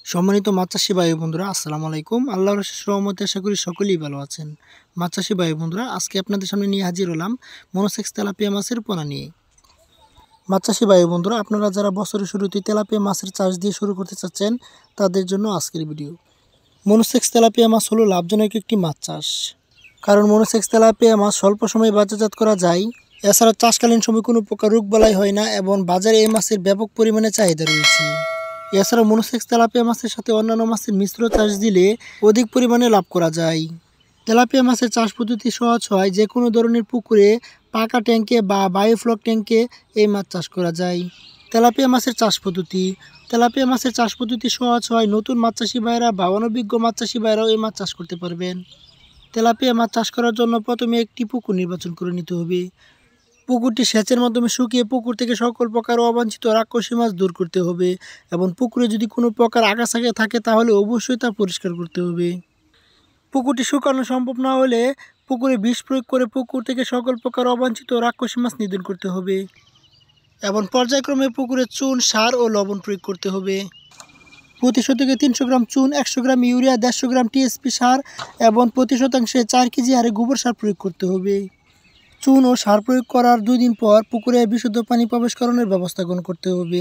সম্মানিত মাছ চাষি ভাই বন্ধুরা, আসসালামু আলাইকুম। আল্লাহর অশেষ রহমতে আশা করি সকলেই ভালো আছেন। মাছ চাষি ভাই বন্ধুরা, আজকে আপনাদের সামনে নিয়ে হাজির হলাম মনোসেক্স তেলাপিয়া মাছের পোনা নিয়ে। মাছ চাষি ভাই বন্ধুরা, আপনারা যারা বছরের শুরুতে তেলাপিয়া মাছের চাষ দিয়ে শুরু করতে চাচ্ছেন তাদের জন্য আজকের ভিডিও। মনোসেক্স তেলাপিয়া মাছ হলো লাভজনক একটি মাছ চাষ, কারণ মনোসেক্স তেলাপিয়া মাছ স্বল্প সময়ে বাজারজাত করা যায়। এছাড়া চাষকালীন সময় কোনো প্রকার রোগবালাই হয় না এবং বাজারে এই মাছের ব্যাপক পরিমাণে চাহিদা রয়েছে। এছাড়া মনোসেক্স তেলাপিয়া মাছের সাথে অন্যান্য মাছের মিশ্র চাষ দিলে অধিক পরিমাণে লাভ করা যায়। তেলাপিয়া মাছের চাষ পদ্ধতি সহজ হয়, যে কোনো ধরনের পুকুরে, পাকা ট্যাঙ্কে বা বায়োফ্লক ট্যাঙ্কে এই মাছ চাষ করা যায়। তেলাপিয়া মাছের চাষ পদ্ধতি সহজ হয়, নতুন মাছ চাষি ভাইরা বা অনভিজ্ঞ মাছ চাষি ভাইরাও এই মাছ চাষ করতে পারবেন। তেলাপিয়া মাছ চাষ করার জন্য প্রথমে একটি পুকুর নির্বাচন করে নিতে হবে। পুকুরটি সেচের মাধ্যমে শুকিয়ে পুকুর থেকে সকল প্রকার অবাঞ্ছিত রাক্ষসী মাছ দূর করতে হবে এবং পুকুরে যদি কোনো প্রকার আগাছা থাকে তাহলে অবশ্যই তা পরিষ্কার করতে হবে। পুকুরটি শুকানো সম্ভব না হলে পুকুরে বিষ প্রয়োগ করে পুকুর থেকে সকল প্রকার অবাঞ্ছিত রাক্ষসী মাছ নিধন করতে হবে এবং পর্যায়ক্রমে পুকুরে চুন, সার ও লবণ প্রয়োগ করতে হবে। প্রতি শতকে 300 গ্রাম চুন, 100 গ্রাম ইউরিয়া, 150 গ্রাম টিএসপি সার এবং প্রতি শতাংশে 4 কেজি হারে গোবর সার প্রয়োগ করতে হবে। চুন ও সার প্রয়োগ করার 2 দিন পর পুকুরে বিশুদ্ধ পানি প্রবেশ করানোর ব্যবস্থা গ্রহণ করতে হবে।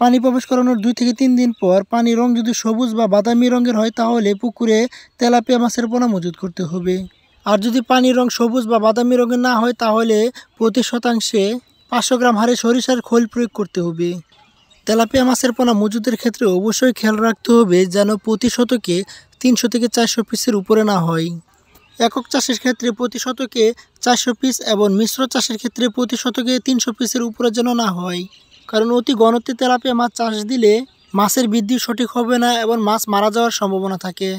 পানি প্রবেশ করানোর 2 থেকে 3 দিন পর পানির রং যদি সবুজ বা বাদামি রঙের হয় তাহলে পুকুরে তেলাপিয়া মাছের পোনা মজুত করতে হবে। আর যদি পানির রং সবুজ বা বাদামি রঙের না হয় তাহলে প্রতি শতাংশে 500 গ্রাম হারে সরিষার খোল প্রয়োগ করতে হবে। তেলাপিয়া মাছের পোনা মজুতের ক্ষেত্রে অবশ্যই খেয়াল রাখতে হবে যেন প্রতি শতকে 300 থেকে 400 পিসের উপরে না হয়। একক চাষের ক্ষেত্রে প্রতি শতকে 400 পিস এবং মিশ্র চাষের ক্ষেত্রে প্রতি শতকে 300 পিসের উপরে যেন না হয়, কারণ অতি ঘনত্বে তেলাপিয়া মাছ চাষ দিলে মাছের বৃদ্ধি সঠিক হবে না এবং মাছ মারা যাওয়ার সম্ভাবনা থাকে।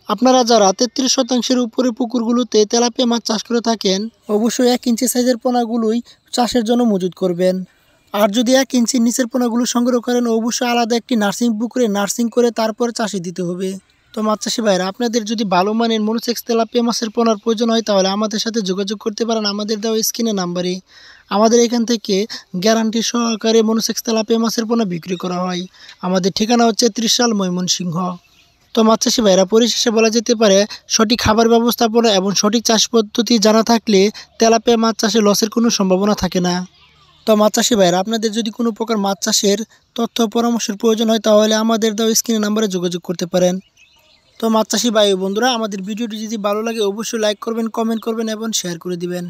আপনারা যারা 33 শতাংশের উপরে পুকুরগুলোতে তেলাপিয়া মাছ চাষ করে থাকেন অবশ্যই 1 ইঞ্চি সাইজের পোনাগুলোই চাষের জন্য মজুত করবেন। আর যদি 1 ইঞ্চির নিচের পোনাগুলো সংগ্রহ করেন অবশ্যই আলাদা একটি নার্সিং পুকুরে নার্সিং করে তারপর চাষে দিতে হবে। তো মাছ চাষি ভাইরা, আপনাদের যদি ভালো মানের মনোসেক্স তেলাপিয়া মাছের পোনার প্রয়োজন হয় তাহলে আমাদের সাথে যোগাযোগ করতে পারেন আমাদের দেওয়া স্ক্রিনের নাম্বারে। আমাদের এখান থেকে গ্যারান্টি সহকারে মনোসেক্স তেলাপিয়া মাছের পোনা বিক্রি করা হয়। আমাদের ঠিকানা হচ্ছে 30 সাল ময়মনসিংহ। তো মাছ চাষি ভাইরা, পরিশেষে বলা যেতে পারে সঠিক খাবার ব্যবস্থাপনা এবং সঠিক চাষ পদ্ধতি জানা থাকলে তেলাপিয়া মাছ চাষে লসের কোনো সম্ভাবনা থাকে না। তো মাছ চাষি ভাইরা, আপনাদের যদি কোনো প্রকার মাছ চাষের তথ্য পরামর্শের প্রয়োজন হয় তাহলে আমাদের দেওয়া স্ক্রিনের নাম্বারে যোগাযোগ করতে পারেন। তো মাছ চাষি ভাই বন্ধুরা, আমাদের ভিডিওটি যদি ভালো লাগে অবশ্যই লাইক করবেন, কমেন্ট করবেন এবং শেয়ার করে দিবেন।